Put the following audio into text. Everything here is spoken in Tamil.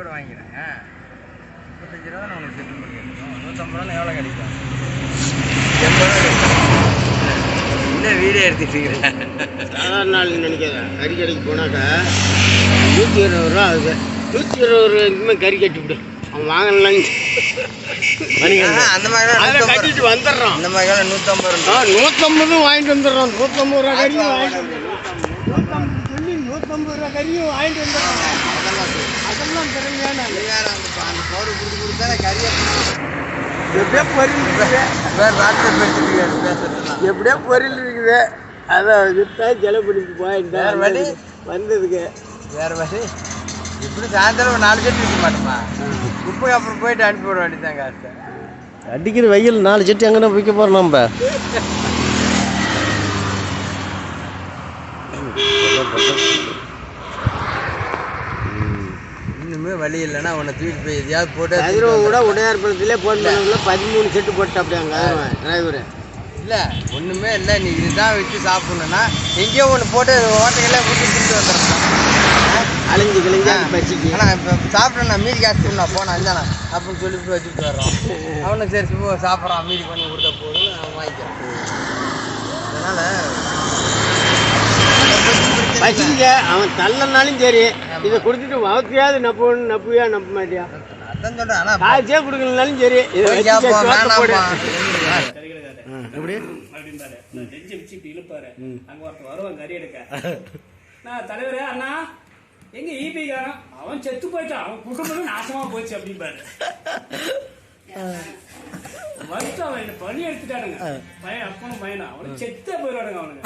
கூட வாங்கிக்கிறேங்க. 35 ரூபா தான் உங்களுக்கு செட்டில் பண்ணி கொடுக்கணும். 150 ரூபா எவ்வளோ கிடைக்கும்? 80 ரூபா. என்ன வீடியோ எடுத்துட்டு இருக்கிறேன்? சாதாரண நாள் நினைக்கிறேன். கறி கடைக்கு போனாக்கா 120 ரூபா ஆகுது. 120 ரூபாய்க்குமே கறி கட்டிவிடு. அவன் வாங்கலாம் அந்த மாதிரி கட்டிட்டு வந்துடுறான். இந்த மாதிரி 150 ரூபா. 150 வாங்கிட்டு வந்துடுறான். 150 ரூபா கறியும் வாங்கிட்டு வந்துடுறான். 150 சொல்லி 150 ரூபா கறியும் வாங்கிட்டு வந்துடுறான். அதெல்லாம் திறமையான அந்த பவுடர் கொடுத்தா கறியை எப்படியோ பொரியல் இருக்குது. எப்படியோ பொரியல் இருக்குது. அதான் விட்டா ஜலப்படிக்கு போயிட்டா வந்ததுக்கு வேறு வசதி. இப்படி சாயந்தரம் ஒரு 4 செட்டு இருக்க மாட்டோமா? குப்பை அப்புறம் போயிட்டு அனுப்பி விட வேண்டியதான் காசு. அடிக்கிற வெயில் 4 செட்டு எங்கன்னா விற்க போகிறோம் நம்ம. இன்னுமே வழி இல்லைன்னா உன்னை தூக்கிட்டு போய் எதையாவது போட்டு அதிரவங்க கூட உடையார்புரத்துலேயே ஃபோன் பண்ணவங்கள 13 செட்டு போட்டு அப்படியாங்க டிரைவரு. இல்லை ஒன்றுமே இல்லை. நீ இதுதான் வச்சு சாப்பிட்ணுன்னா எங்கேயோ ஒன்று போட்டு ஹோட்டலில் ஊற்றி திட்டு வந்துடுறேன். அலைஞ்சு கிழிஞ்சா பசிக்கு. ஆனால் இப்போ சாப்பிட்றேன் நான் மீதி காசு கொடுண்ணா போனா இருந்தாண்ணா அப்படின்னு சொல்லிவிட்டு வச்சுட்டு வர்றோம். அவனுக்கு சரி சும்மா சாப்பிட்றான் மீதி பண்ணி கொடுத்தா போதுன்னு அவன் வாங்கிக்கிறான். அதனால் பசிக்க அவன் தள்ளனாலும் சரி இதை கொடுத்துட்டு வளர்த்தியாவது நப்புவியா நம்ப மாட்டியா? அதான் சொல்கிறேன். ஆனால் காய்ச்சே கொடுக்கலனாலும் சரி இதை எப்படி நெஞ்சு வச்சு இப்படி இழுப்பாரு. அங்க ஒருத்தர் வருவான் கறி எடுக்க. நான் தலைவரே அண்ணா எங்க ஈபிக்காரன் அவன் செத்து போயிட்டான், அவன் குடும்பம் நாசமா போச்சு அப்படிம்பாரு. வந்து அவன் என்ன பணி எடுத்துட்டானுங்க. பையன் அப்பனும் பையனா அவனுக்கு செத்தே போயிடுவானுங்க அவனுங்க.